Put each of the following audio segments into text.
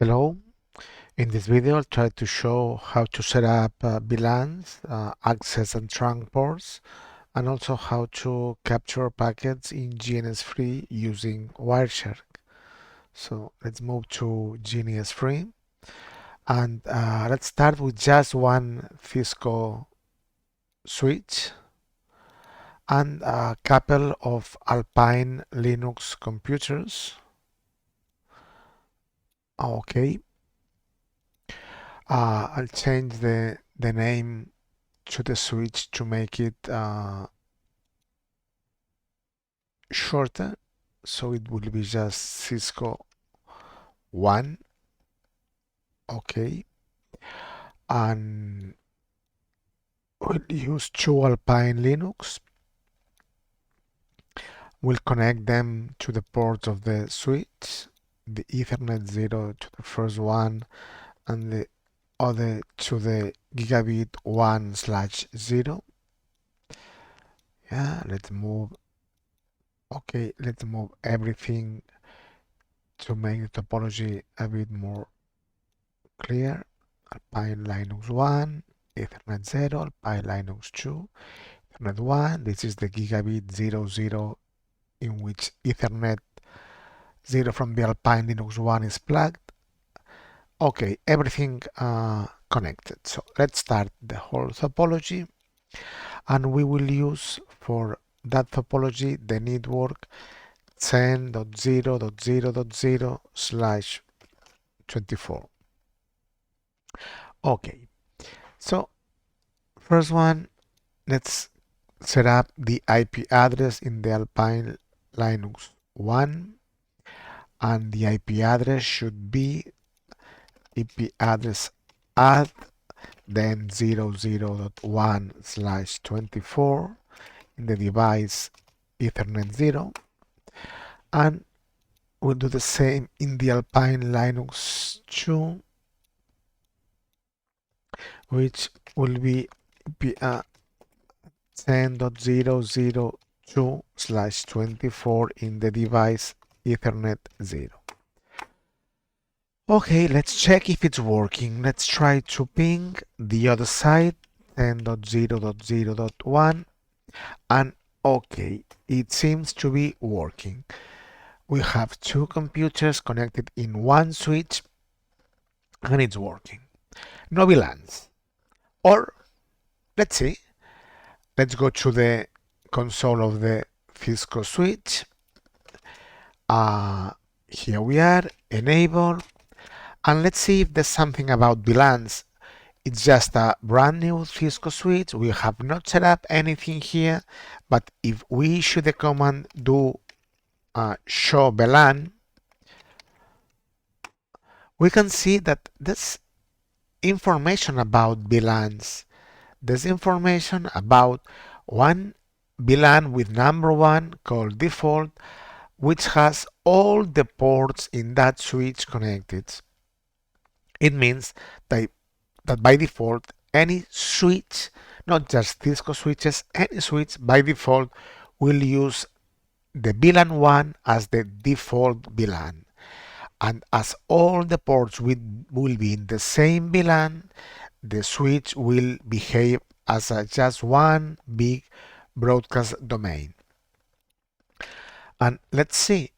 Hello, in this video I'll try to show how to set up VLANs, access and trunk ports, and also how to capture packets in GNS-free using Wireshark. So let's move to GNS-free and let's start with just one Cisco switch and a couple of Alpine Linux computers. Okay, I'll change the name to the switch to make it shorter, so it will be just Cisco 1. Okay, and we'll use two Alpine Linux. We'll connect them to the ports of the switch, the Ethernet 0 to the first one and the other to the gigabit 1/0. Yeah, let's move. Okay, let's move everything to make the topology a bit more clear. Alpine Linux 1, Ethernet 0, Alpine Linux 2, Ethernet 1. This is the gigabit 00 in which Ethernet 0 from the Alpine Linux 1 is plugged. Okay, everything connected. So let's start the whole topology, and we will use for that topology the network 10.0.0.0/24. Okay, so first one, let's set up the IP address in the Alpine Linux 1, and the IP address should be IP address add then 00.1/24 in the device Ethernet 0, and we'll do the same in the Alpine Linux 2, which will be IP 10.0.0.2/24 in the device Ethernet 0. Okay, let's check if it's working. Let's try to ping the other side, 10.0.0.1, and okay, it seems to be working. We have two computers connected in one switch, and it's working. No VLANs. Or, let's see, let's go to the console of the Cisco switch. Here we are, enable, and let's see if there's something about VLANs. It's just a brand new Cisco switch. We have not set up anything here, but if we issue the command do show VLAN, we can see that there's information about VLANs. There's information about one VLAN with number 1 called default, which has all the ports in that switch connected. It means that by default, any switch, not just Cisco switches, any switch by default will use the VLAN 1 as the default VLAN. And as all the ports will be in the same VLAN, the switch will behave as just one big broadcast domain. And let's see,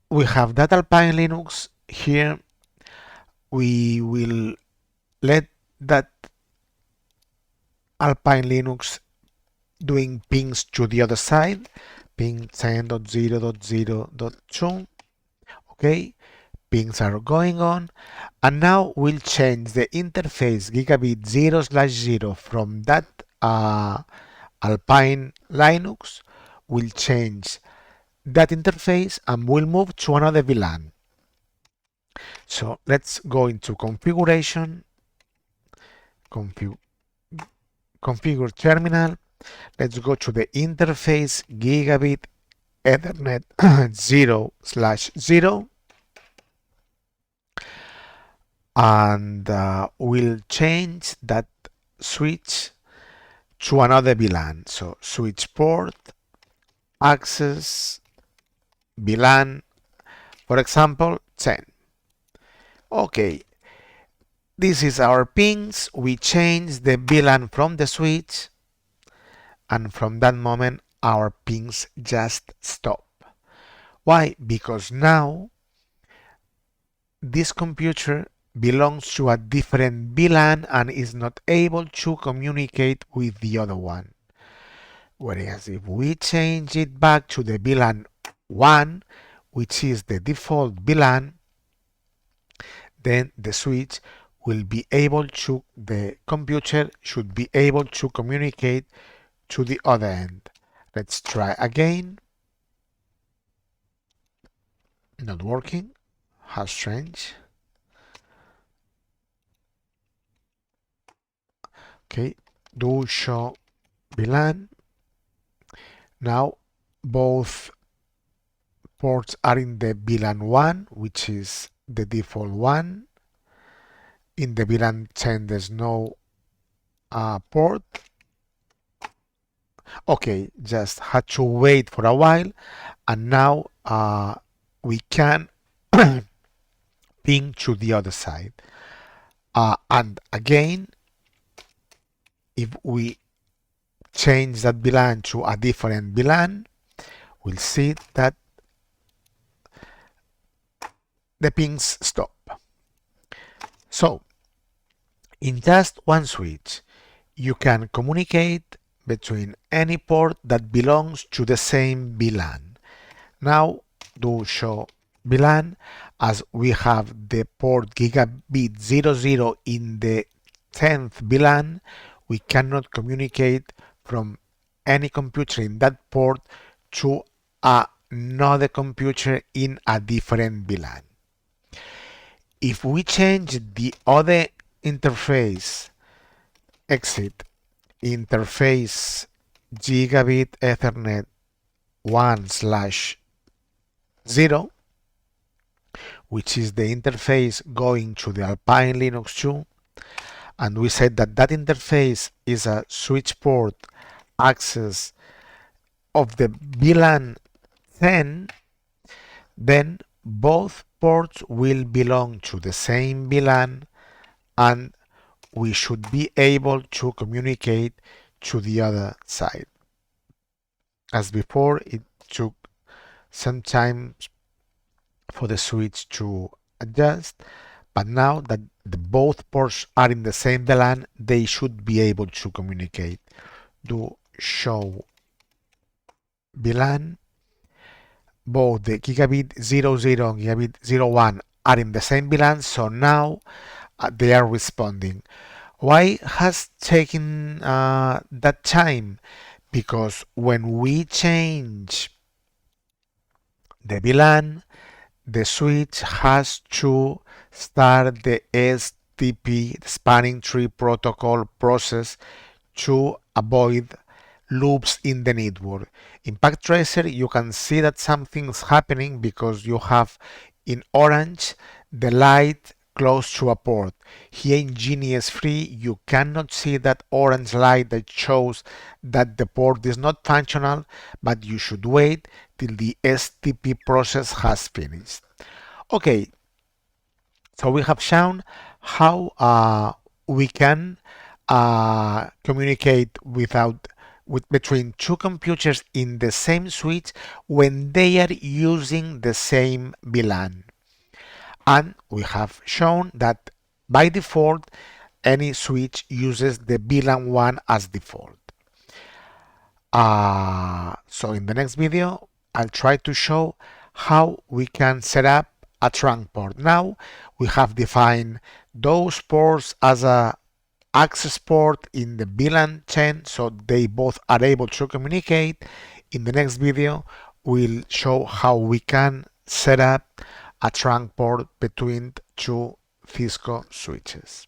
we have that Alpine Linux here. We will let that Alpine Linux doing pings to the other side, ping 10.0.0.2. Okay, pings are going on, and now we'll change the interface gigabit 0/0 from that Alpine Linux. We'll change that interface and we'll move to another VLAN. So let's go into configuration, configure terminal. Let's go to the interface gigabit Ethernet 0/0, and we'll change that switch to another VLAN. So switch port, access, VLAN, for example, 10. Okay, this is our pings. We change the VLAN from the switch, and from that moment our pings just stop. Why? Because now this computer belongs to a different VLAN and is not able to communicate with the other one. Whereas if we change it back to the VLAN 1, which is the default VLAN, then the computer should be able to communicate to the other end. Let's try again. Not working. How strange. Okay, do show VLAN. Now both ports are in the VLAN 1, which is the default one. In the VLAN 10 there's no port. Okay, just had to wait for a while, and now we can ping to the other side. And again, if we change that VLAN to a different VLAN, we'll see that the pings stop. So, in just one switch, you can communicate between any port that belongs to the same VLAN. Now, do show VLAN, as we have the port gigabit 00 in the 10th VLAN, we cannot communicate from any computer in that port to another computer in a different VLAN. If we change the other interface, exit interface gigabit Ethernet 1/0, which is the interface going to the Alpine Linux 2, and we said that that interface is a switch port access of the VLAN 10, then both ports will belong to the same VLAN, and we should be able to communicate to the other side. As before, it took some time for the switch to adjust, but now that both ports are in the same VLAN, they should be able to communicate. Do show VLAN. Both the gigabit 00 and gigabit 01 are in the same VLAN, so now they are responding. Why has taken that time? Because when we change the VLAN, the switch has to start the STP, the spanning tree protocol process, to avoid loops in the network. In Pack Tracer, you can see that something's happening because you have in orange the light close to a port. Here in GNS3, you cannot see that orange light that shows that the port is not functional, but you should wait till the STP process has finished. Okay, so we have shown how we can communicate between two computers in the same switch when they are using the same VLAN. And we have shown that by default, any switch uses the VLAN 1 as default. So in the next video, I'll try to show how we can set up a trunk port. Now we have defined those ports as a access port in the VLAN 10, so they both are able to communicate. In the next video, we'll show how we can set up a trunk port between two Cisco switches.